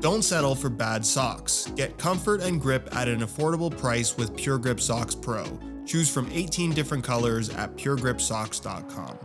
Don't settle for bad socks. Get comfort and grip at an affordable price with Pure Grip Socks Pro. Choose from 18 different colors at puregripsocks.com.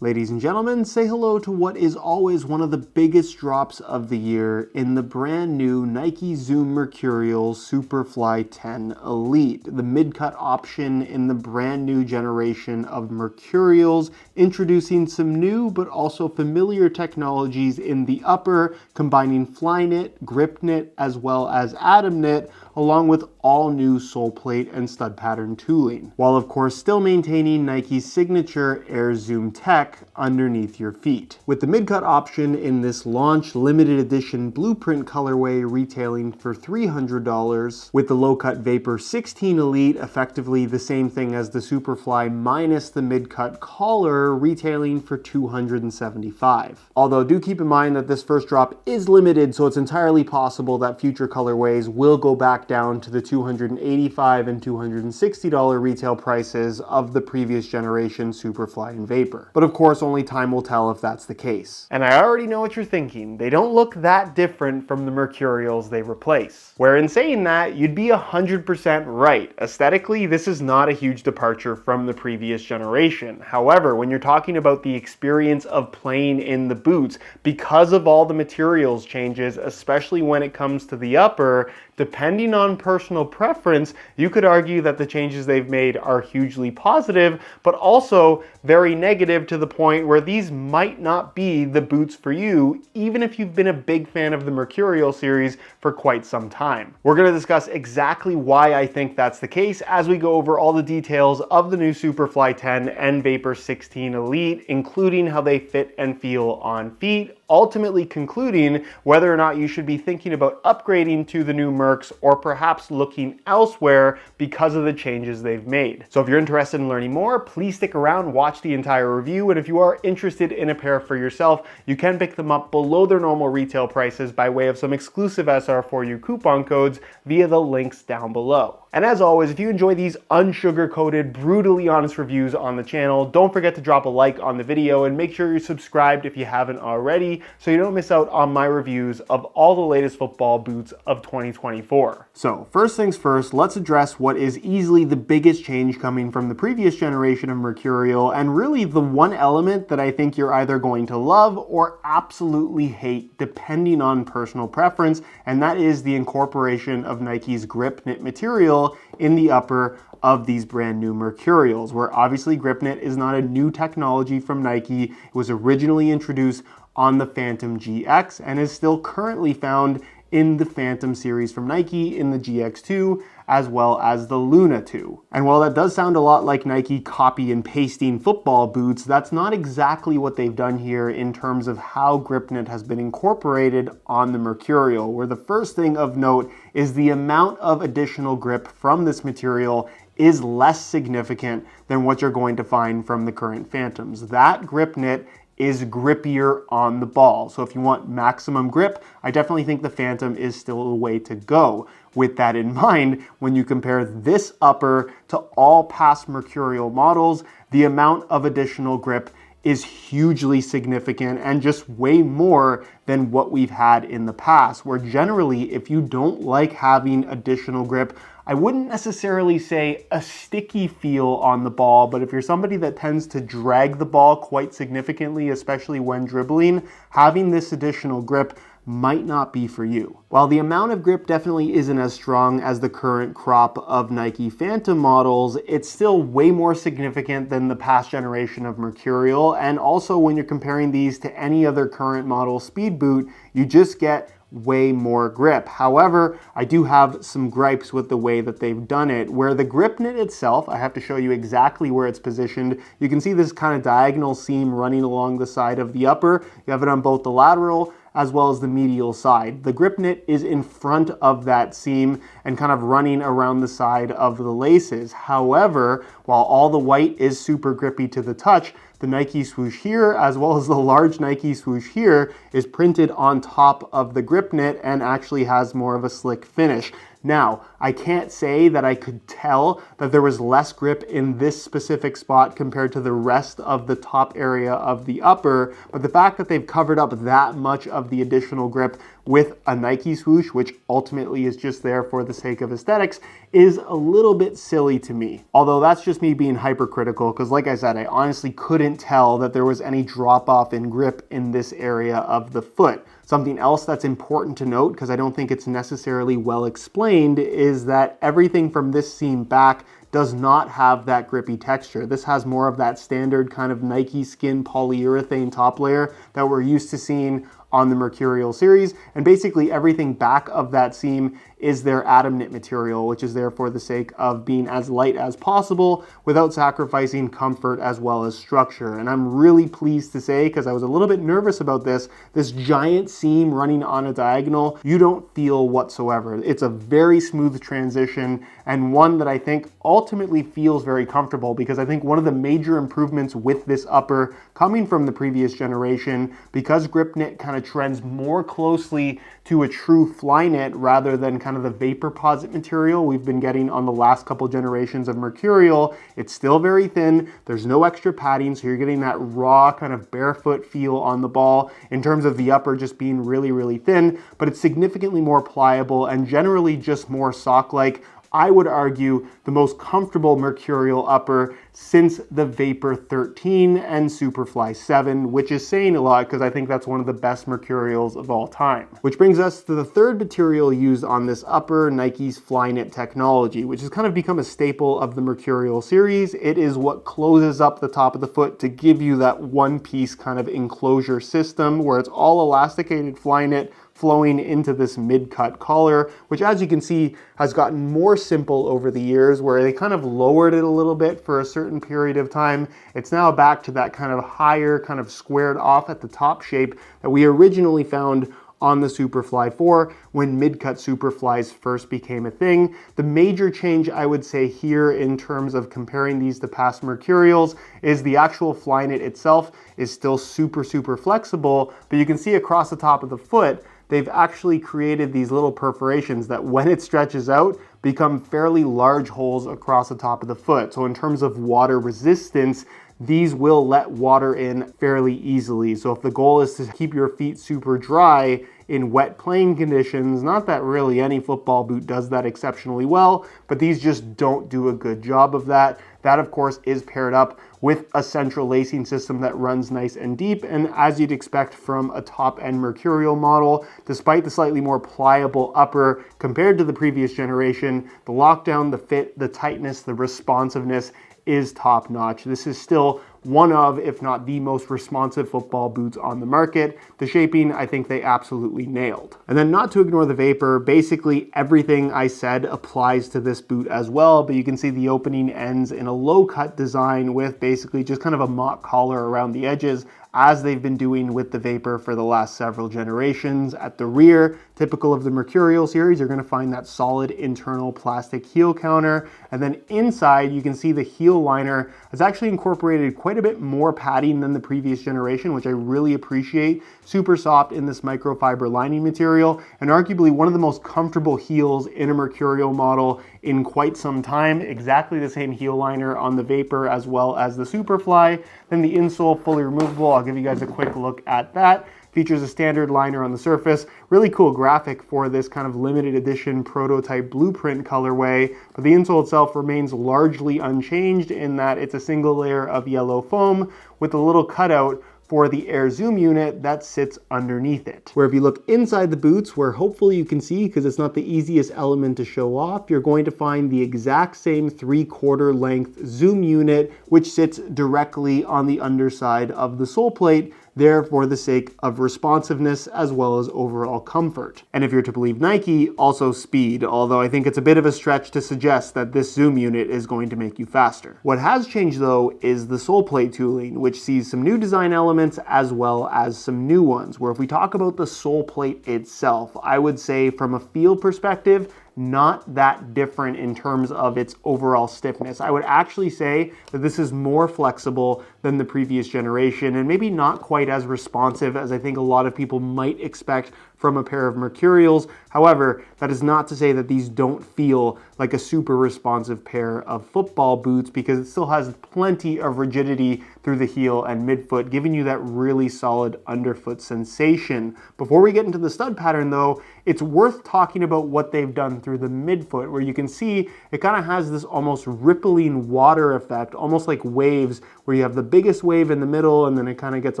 Ladies and gentlemen, say hello to what is always one of the biggest drops of the year in the brand new Nike Zoom Mercurial Superfly 10 Elite, the mid-cut option in the brand new generation of Mercurials, introducing some new but also familiar technologies in the upper, combining Flyknit, Gripknit, as well as Atomknit, along with all new soleplate and stud pattern tooling, while of course still maintaining Nike's signature Air Zoom tech underneath your feet. With the mid-cut option in this launch limited edition blueprint colorway retailing for $300, with the low-cut Vapor 16 Elite effectively the same thing as the Superfly minus the mid-cut collar retailing for $275. Although do keep in mind that this first drop is limited, so it's entirely possible that future colorways will go back down to the $285 and $260 retail prices of the previous generation Superfly and Vapor. But of course, only time will tell if that's the case. And I already know what you're thinking. They don't look that different from the Mercurials they replace. Where in saying that, you'd be 100% right. Aesthetically, this is not a huge departure from the previous generation. However, when you're talking about the experience of playing in the boots, because of all the materials changes, especially when it comes to the upper, depending on personal preference, you could argue that the changes they've made are hugely positive, but also very negative to the point where these might not be the boots for you, even if you've been a big fan of the Mercurial series for quite some time. We're going to discuss exactly why I think that's the case as we go over all the details of the new Superfly 10 and Vapor 16 Elite, including how they fit and feel on feet, ultimately concluding whether or not you should be thinking about upgrading to the new Mercs or perhaps looking elsewhere because of the changes they've made. So if you're interested in learning more, please stick around, watch the entire review, and if you are interested in a pair for yourself, you can pick them up below their normal retail prices by way of some exclusive SR4U coupon codes via the links down below. And as always, if you enjoy these unsugar-coated, brutally honest reviews on the channel, don't forget to drop a like on the video and make sure you're subscribed if you haven't already so you don't miss out on my reviews of all the latest football boots of 2024. So first things first, let's address what is easily the biggest change coming from the previous generation of Mercurial, and really the one element that I think you're either going to love or absolutely hate depending on personal preference, and that is the incorporation of Nike's Gripknit material in the upper of these brand new Mercurials, where obviously Gripknit is not a new technology from Nike. It was originally introduced on the Phantom GX and is still currently found in the Phantom series from Nike in the GX2 as well as the Luna 2. And while that does sound a lot like Nike copy and pasting football boots, that's not exactly what they've done here in terms of how Gripknit has been incorporated on the Mercurial, where the first thing of note is the amount of additional grip from this material is less significant than what you're going to find from the current Phantoms. That Gripknit is grippier on the ball. So if you want maximum grip, I definitely think the Phantom is still a way to go. With that in mind, when you compare this upper to all past Mercurial models, the amount of additional grip is hugely significant and just way more than what we've had in the past, where generally if you don't like having additional grip, I wouldn't necessarily say a sticky feel on the ball, but if you're somebody that tends to drag the ball quite significantly, especially when dribbling, having this additional grip might not be for you. While the amount of grip definitely isn't as strong as the current crop of Nike Phantom models, it's still way more significant than the past generation of Mercurial, and also when you're comparing these to any other current model speed boot, you just get way more grip. However, I do have some gripes with the way that they've done it, where the Gripknit itself, I have to show you exactly where it's positioned. You can see this kind of diagonal seam running along the side of the upper. You have it on both the lateral as well as the medial side. The Gripknit is in front of that seam and kind of running around the side of the laces. However, while all the white is super grippy to the touch, the Nike swoosh here, as well as the large Nike swoosh here, is printed on top of the Gripknit and actually has more of a slick finish. Now, I can't say that I could tell that there was less grip in this specific spot compared to the rest of the top area of the upper, but the fact that they've covered up that much of the additional grip with a Nike swoosh, which ultimately is just there for the sake of aesthetics, is a little bit silly to me. Although that's just me being hypercritical, because like I said, I honestly couldn't tell that there was any drop off in grip in this area of the foot. Something else that's important to note, because I don't think it's necessarily well explained, is that everything from this seam back does not have that grippy texture. This has more of that standard kind of Nike skin polyurethane top layer that we're used to seeing on the Mercurial series, and basically everything back of that seam is their Atomknit material, which is there for the sake of being as light as possible without sacrificing comfort as well as structure. And I'm really pleased to say, because I was a little bit nervous about this giant seam running on a diagonal, you don't feel whatsoever. It's a very smooth transition, and one that I think ultimately feels very comfortable, because I think one of the major improvements with this upper coming from the previous generation, because Gripknit kind of trends more closely to a true Flyknit rather than kind of the Vaporposit material we've been getting on the last couple generations of Mercurial. It's still very thin, there's no extra padding, so you're getting that raw kind of barefoot feel on the ball in terms of the upper just being really, really thin, but it's significantly more pliable and generally just more sock-like. I would argue the most comfortable Mercurial upper since the Vapor 13 and Superfly 7, which is saying a lot because I think that's one of the best Mercurials of all time. Which brings us to the third material used on this upper, Nike's Flyknit technology, which has kind of become a staple of the Mercurial series. It is what closes up the top of the foot to give you that one-piece kind of enclosure system where it's all elasticated Flyknit flowing into this mid-cut collar, which as you can see has gotten more simple over the years, where they kind of lowered it a little bit for a certain period of time. It's now back to that kind of higher, kind of squared off at the top shape that we originally found on the Superfly 4 when mid-cut Superflies first became a thing. The major change I would say here in terms of comparing these to past Mercurials is the actual Flyknit itself is still super, super flexible, but you can see across the top of the foot, they've actually created these little perforations that when it stretches out, become fairly large holes across the top of the foot. So in terms of water resistance, these will let water in fairly easily. So if the goal is to keep your feet super dry in wet playing conditions, not that really any football boot does that exceptionally well, but these just don't do a good job of that. That of course is paired up with a central lacing system that runs nice and deep, and as you'd expect from a top-end Mercurial model, despite the slightly more pliable upper compared to the previous generation, the lockdown, the fit, the tightness, the responsiveness is top-notch. This is still one of, if not the most responsive football boots on the market. The shaping, I think they absolutely nailed. And then not to ignore the Vapor, basically everything I said applies to this boot as well, but you can see the opening ends in a low-cut design with basically just kind of a mock collar around the edges, as they've been doing with the Vapor for the last several generations. At the rear, typical of the Mercurial series, you're gonna find that solid internal plastic heel counter. And then inside, you can see the heel liner has actually incorporated quite a bit more padding than the previous generation, which I really appreciate. Super soft in this microfiber lining material, and arguably one of the most comfortable heels in a Mercurial model in quite some time. Exactly the same heel liner on the Vapor as well as the Superfly. Then the insole fully removable. I'll give you guys a quick look at that. Features a standard liner on the surface. Really cool graphic for this kind of limited edition prototype blueprint colorway, but the insole itself remains largely unchanged in that it's a single layer of yellow foam with a little cutout for the Air Zoom unit that sits underneath it. Where if you look inside the boots, where hopefully you can see because it's not the easiest element to show off, you're going to find the exact same 3/4 length Zoom unit, which sits directly on the underside of the sole plate, there for the sake of responsiveness as well as overall comfort. And if you're to believe Nike, also speed, although I think it's a bit of a stretch to suggest that this Zoom unit is going to make you faster. What has changed though is the sole plate tooling, which sees some new design elements as well as some new ones, where if we talk about the sole plate itself, I would say from a feel perspective, not that different in terms of its overall stiffness. I would actually say that this is more flexible than the previous generation, and maybe not quite as responsive as I think a lot of people might expect from a pair of Mercurials. However, that is not to say that these don't feel like a super responsive pair of football boots, because it still has plenty of rigidity through the heel and midfoot, giving you that really solid underfoot sensation. Before we get into the stud pattern though, it's worth talking about what they've done through the midfoot, where you can see it kind of has this almost rippling water effect, almost like waves, where you have the biggest wave in the middle and then it kind of gets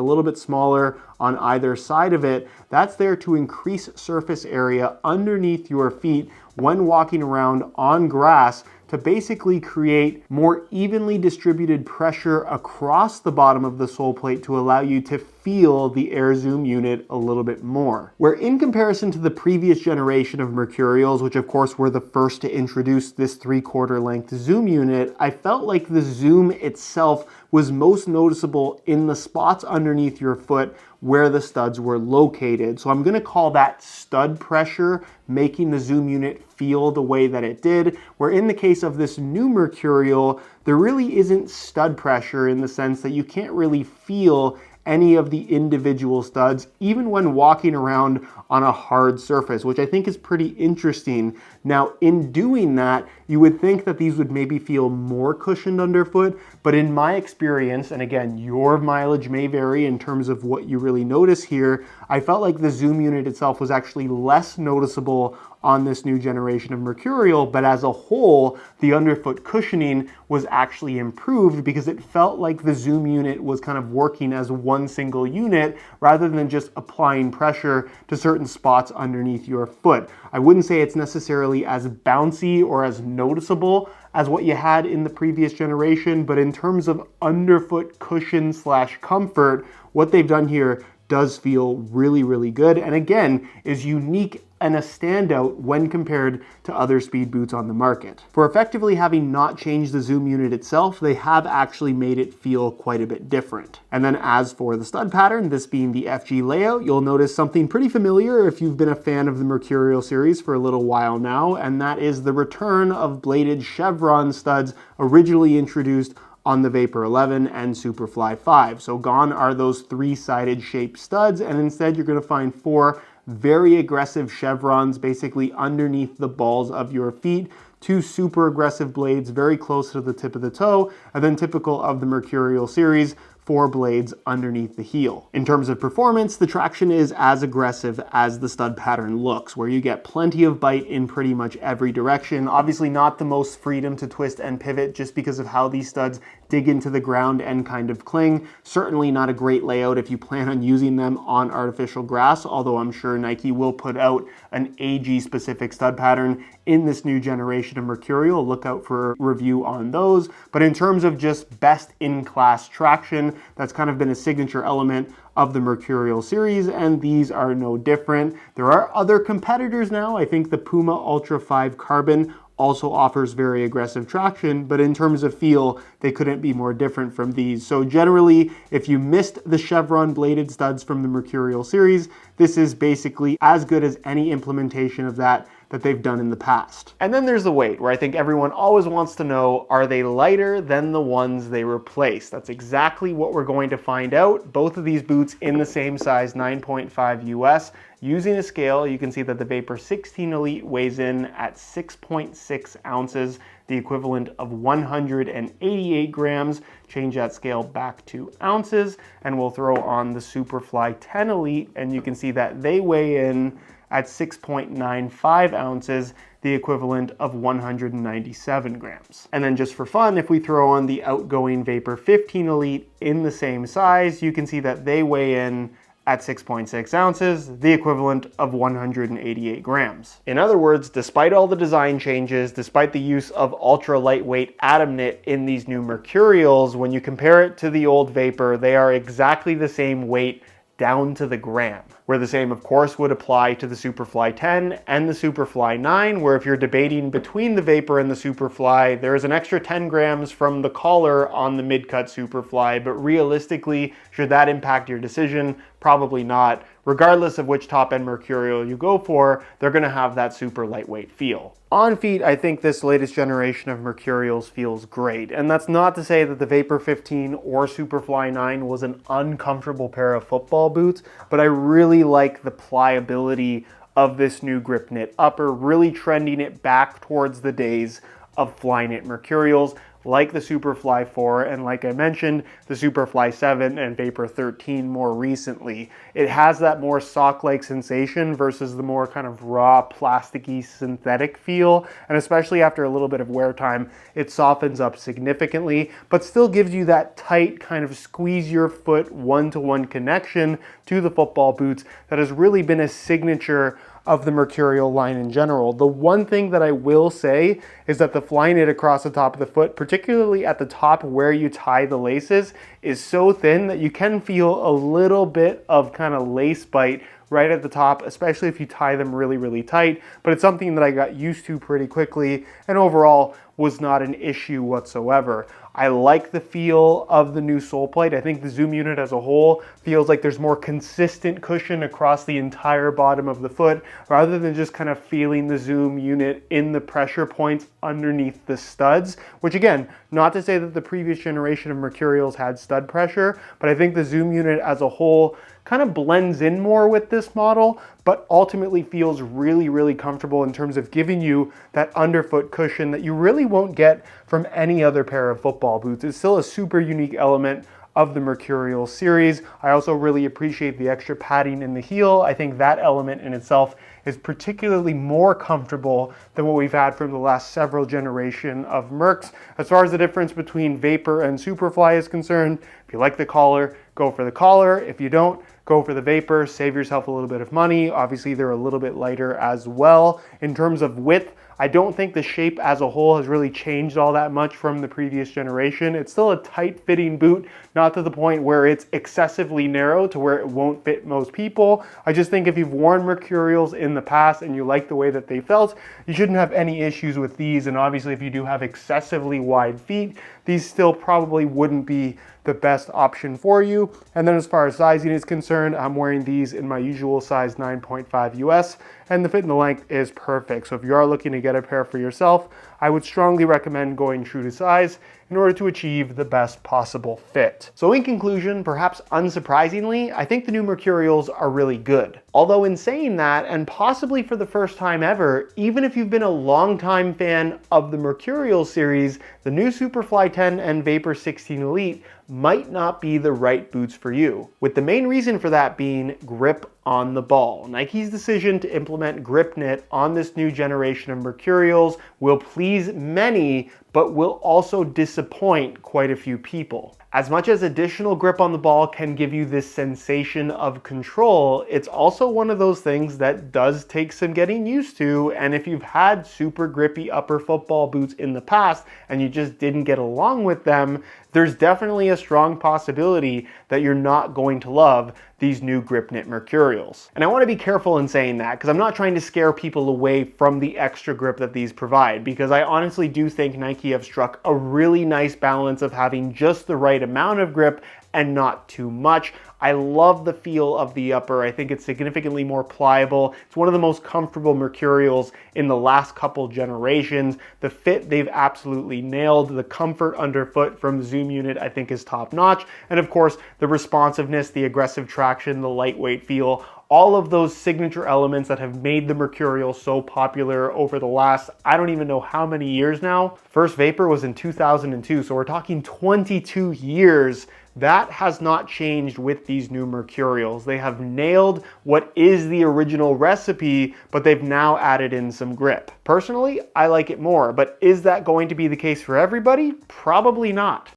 a little bit smaller on either side of it. That's there to increase surface area underneath your feet when walking around on grass, to basically create more evenly distributed pressure across the bottom of the sole plate to allow you to feel the Air Zoom unit a little bit more. Where in comparison to the previous generation of Mercurials, which of course were the first to introduce this 3/4 length Zoom unit, I felt like the Zoom itself was most noticeable in the spots underneath your foot where the studs were located. So I'm gonna call that stud pressure, making the Zoom unit feel the way that it did, where in the case of this new Mercurial, there really isn't stud pressure in the sense that you can't really feel any of the individual studs, even when walking around on a hard surface, which I think is pretty interesting. Now, in doing that, you would think that these would maybe feel more cushioned underfoot, but in my experience, and again, your mileage may vary in terms of what you really notice here, I felt like the Zoom unit itself was actually less noticeable on this new generation of Mercurial, but as a whole, the underfoot cushioning was actually improved because it felt like the Zoom unit was kind of working as one single unit rather than just applying pressure to certain spots underneath your foot. I wouldn't say it's necessarily as bouncy or as noticeable as what you had in the previous generation, but in terms of underfoot cushion / comfort, what they've done here does feel really, really good, and again, is unique and a standout when compared to other speed boots on the market. For effectively having not changed the Zoom unit itself, they have actually made it feel quite a bit different. And then as for the stud pattern, this being the FG layout, you'll notice something pretty familiar if you've been a fan of the Mercurial series for a little while now, and that is the return of bladed chevron studs originally introduced on the Vapor 11 and Superfly 5. So gone are those 3-sided shaped studs, and instead you're gonna find 4 very aggressive chevrons basically underneath the balls of your feet, 2 super aggressive blades very close to the tip of the toe, and then typical of the Mercurial series, 4 blades underneath the heel. In terms of performance, the traction is as aggressive as the stud pattern looks, where you get plenty of bite in pretty much every direction. Obviously not the most freedom to twist and pivot just because of how these studs dig into the ground and kind of cling. Certainly not a great layout if you plan on using them on artificial grass, although I'm sure Nike will put out an AG specific stud pattern in this new generation of Mercurial. Look out for a review on those. But in terms of just best in class traction, that's kind of been a signature element of the Mercurial series, and these are no different. There are other competitors now. I think the Puma Ultra 5 Carbon also offers very aggressive traction, but in terms of feel, they couldn't be more different from these. So generally, if you missed the chevron bladed studs from the Mercurial series, this is basically as good as any implementation of that they've done in the past. And then there's the weight, where I think everyone always wants to know, are they lighter than the ones they replaced? That's exactly what we're going to find out. Both of these boots in the same size, 9.5 US. Using a scale, you can see that the Vapor 16 Elite weighs in at 6.6 ounces, the equivalent of 188 grams. Change that scale back to ounces, and we'll throw on the Superfly 10 Elite, and you can see that they weigh in at 6.95 ounces, the equivalent of 197 grams. And then just for fun, if we throw on the outgoing Vapor 15 Elite in the same size, you can see that they weigh in at 6.6 ounces, the equivalent of 188 grams. In other words, despite all the design changes, despite the use of ultra lightweight Atomknit in these new Mercurials, when you compare it to the old Vapor, they are exactly the same weight down to the gram. where the same, of course, would apply to the Superfly 10 and the Superfly 9, where if you're debating between the Vapor and the Superfly, there's an extra 10 grams from the collar on the mid-cut Superfly, but realistically, should that impact your decision? Probably not. Regardless of which top-end Mercurial you go for, they're going to have that super lightweight feel. On feet, I think this latest generation of Mercurials feels great, and that's not to say that the Vapor 15 or Superfly 9 was an uncomfortable pair of football boots, but I really like the pliability of this new Gripknit upper, really trending it back towards the days of Flyknit Mercurials, like the Superfly 4 and, like I mentioned, the Superfly 7 and Vapor 13 more recently. It has that more sock-like sensation versus the more kind of raw, plasticky, synthetic feel, and especially after a little bit of wear time, it softens up significantly, but still gives you that tight kind of squeeze your foot one-to-one connection to the football boots that has really been a signature of the Mercurial line in general. The one thing that I will say is that the Flyknit across the top of the foot, particularly at the top where you tie the laces, is so thin that you can feel a little bit of kind of lace bite right at the top, especially if you tie them really, really tight. But it's something that I got used to pretty quickly and overall was not an issue whatsoever. I like the feel of the new sole plate. I think the Zoom unit as a whole feels like there's more consistent cushion across the entire bottom of the foot rather than just kind of feeling the Zoom unit in the pressure points underneath the studs, which again, not to say that the previous generation of Mercurials had stud pressure, but I think the Zoom unit as a whole kind of blends in more with this model, but ultimately feels really, really comfortable in terms of giving you that underfoot cushion that you really won't get from any other pair of football boots. It's still a super unique element of the Mercurial series. I also really appreciate the extra padding in the heel. I think that element in itself is particularly more comfortable than what we've had from the last several generation of Mercs. As far as the difference between Vapor and Superfly is concerned, if you like the collar, go for the collar. If you don't, go for the Vapor, save yourself a little bit of money. Obviously, they're a little bit lighter as well. In terms of width, I don't think the shape as a whole has really changed all that much from the previous generation. It's still a tight-fitting boot, not to the point where it's excessively narrow to where it won't fit most people. I just think if you've worn Mercurials in the past and you like the way that they felt, you shouldn't have any issues with these. And obviously, if you do have excessively wide feet, these still probably wouldn't be the best option for you. And then as far as sizing is concerned, I'm wearing these in my usual size 9.5 US, and the fit and the length is perfect. So if you are looking to get a pair for yourself, I would strongly recommend going true to size in order to achieve the best possible fit. So in conclusion, perhaps unsurprisingly, I think the new Mercurials are really good. Although in saying that, and possibly for the first time ever, even if you've been a longtime fan of the Mercurial series, the new Superfly 10 and Vapor 16 Elite might not be the right boots for you. With the main reason for that being grip on the ball. Nike's decision to implement Gripknit on this new generation of Mercurials will please many, but will also disappoint quite a few people. As much as additional grip on the ball can give you this sensation of control, it's also one of those things that does take some getting used to, and if you've had super grippy upper football boots in the past and you just didn't get along with them, there's definitely a strong possibility that you're not going to love these new Gripknit Mercurials. And I want to be careful in saying that because I'm not trying to scare people away from the extra grip that these provide, because I honestly do think Nike have struck a really nice balance of having just the right amount of grip and not too much. I love the feel of the upper. I think it's significantly more pliable. It's one of the most comfortable Mercurials in the last couple generations. The fit, they've absolutely nailed. The comfort underfoot from the Zoom unit, I think, is top notch. And of course, the responsiveness, the aggressive traction, the lightweight feel, all of those signature elements that have made the Mercurial so popular over the last, I don't even know how many years now. First Vapor was in 2002, so we're talking 22 years. That has not changed with these new Mercurials. They have nailed what is the original recipe, but they've now added in some grip. Personally, I like it more, but is that going to be the case for everybody? Probably not.